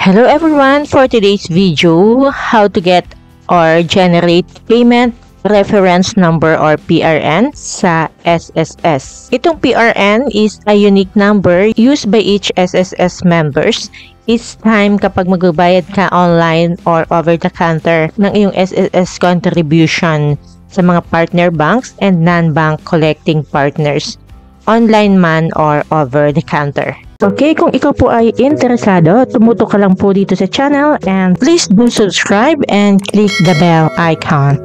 Hello everyone! For today's video, how to get or generate payment reference number or PRN sa SSS. Itong PRN is a unique number used by each SSS members each time kapag magbabayad ka online or over the counter ng iyong SSS contribution sa mga partner banks and non-bank collecting partners, online man or over the counter. Okay, kung ikaw po ay interesado, tumutok ka lang po dito sa channel and please do subscribe and click the bell icon.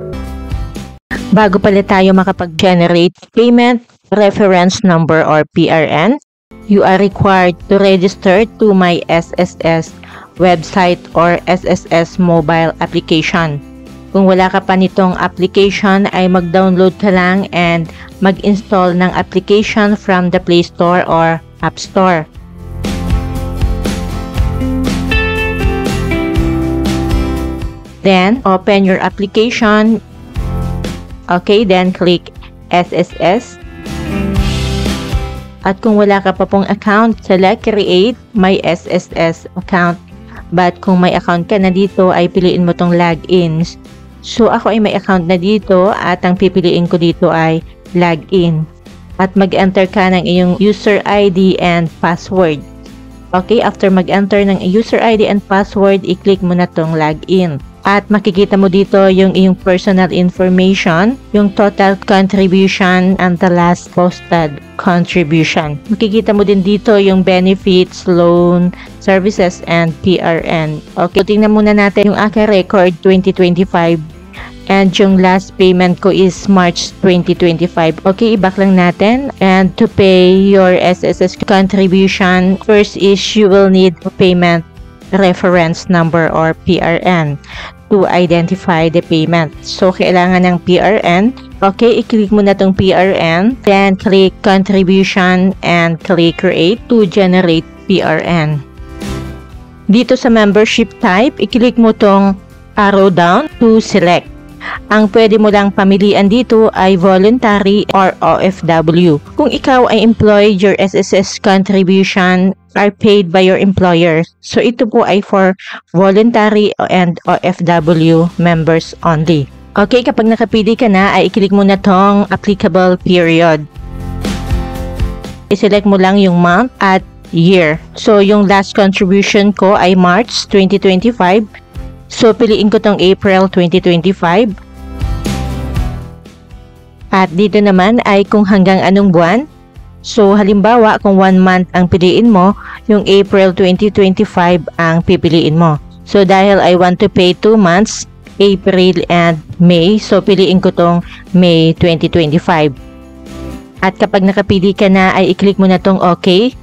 Bago pala tayo makapag-generate payment reference number or PRN, you are required to register to my SSS website or SSS mobile application. Kung wala ka pa nitong application ay mag-download ka lang and mag-install ng application from the Play Store or App Store. Then, open your application. Okay, then click SSS. At kung wala ka pa pong account, select Create My SSS Account. But kung may account ka na dito, ay piliin mo tong Login. So, ako ay may account na dito at ang pipiliin ko dito ay Login. At mag-enter ka ng iyong user ID and password. Okay, after mag-enter ng user ID and password, i-click mo na tong Login. At makikita mo dito yung iyong personal information, yung total contribution, and the last posted contribution. Makikita mo din dito yung benefits, loan, services, and PRN. Okay, tingnan muna natin yung aking record 2025. And yung last payment ko is March 2025. Okay, i-back lang natin. And to pay your SSS contribution, first is you will need a payment reference number or PRN to identify the payment. So, kailangan ng PRN. Okay, i-click mo na tong PRN. Then, click Contribution and click Create to generate PRN. Dito sa membership type, i-click mo tong arrow down to select. Ang pwede mo lang pamilian dito ay voluntary or OFW. Kung ikaw ay employed, your SSS contribution are paid by your employer. So, ito po ay for voluntary and OFW members only. Okay, kapag nakapili ka na, ay i-click mo na tong applicable period. I-select mo lang yung month at year. So, yung last contribution ko ay March 2025. So, piliin ko tong April 2025. At dito naman ay kung hanggang anong buwan. So, halimbawa, kung 1 month ang piliin mo, yung April 2025 ang pipiliin mo. So, dahil I want to pay 2 months, April and May, so piliin ko tong May 2025. At kapag nakapili ka na, ay i-click mo na tong OK.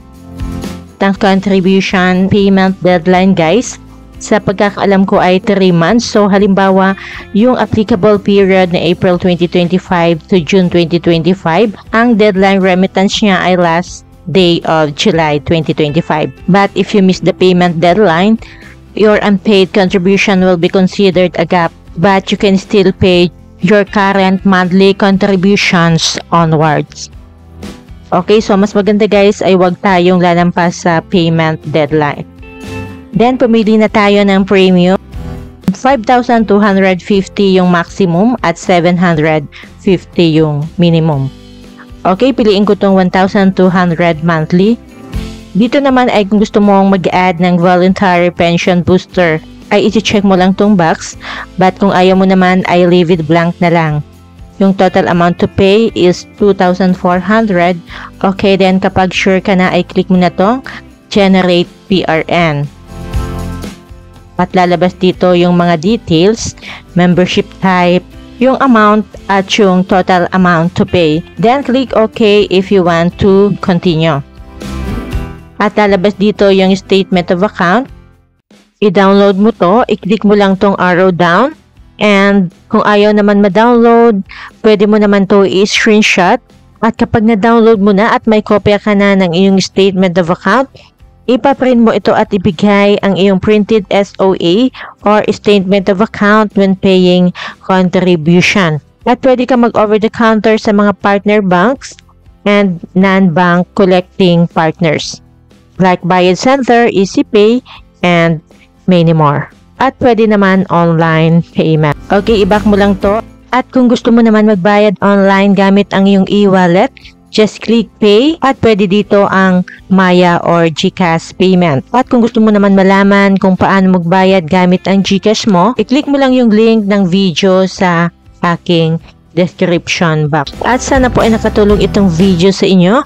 Tang contribution payment deadline, guys. Sa pagkakaalam ko ay 3 months. So, halimbawa, yung applicable period na April 2025 to June 2025, ang deadline remittance niya ay last day of July 2025. But if you miss the payment deadline, your unpaid contribution will be considered a gap. But you can still pay your current monthly contributions onwards. Okay, so mas maganda guys ay wag tayong lalampas sa payment deadline. Then, pumili na tayo ng premium. 5,250 yung maximum at 750 yung minimum. Okay, piliin ko tong 1,200 monthly. Dito naman ay kung gusto mong mag-add ng voluntary pension booster, ay i-check mo lang tong box. But kung ayaw mo naman ay leave it blank na lang. Yung total amount to pay is 2,400. Okay, then kapag sure ka na ay click mo na tong Generate PRN. At lalabas dito yung mga details, membership type, yung amount at yung total amount to pay. Then click OK if you want to continue. At lalabas dito yung statement of account. I-download mo to, i-click mo lang tong arrow down. And kung ayaw naman ma-download, pwede mo naman to i-screenshot. At kapag na-download mo na at may kopya ka na ng iyong statement of account, ipaprint mo ito at ibigay ang iyong printed SOA or statement of account when paying contribution. At pwede ka mag-over the counter sa mga partner banks and non-bank collecting partners like Bayad Center, EasyPay, and many more. At pwede naman online payment. Okay, i-back mo lang to. At kung gusto mo naman magbayad online gamit ang iyong e-wallet, just click pay at pwede dito ang Maya or GCash payment. At kung gusto mo naman malaman kung paano magbayad gamit ang GCash mo, i-click mo lang yung link ng video sa aking description box. At sana po ay nakatulong itong video sa inyo.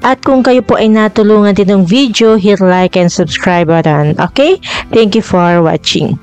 At kung kayo po ay natulungan din ng video, hit like and subscribe button. Okay? Thank you for watching.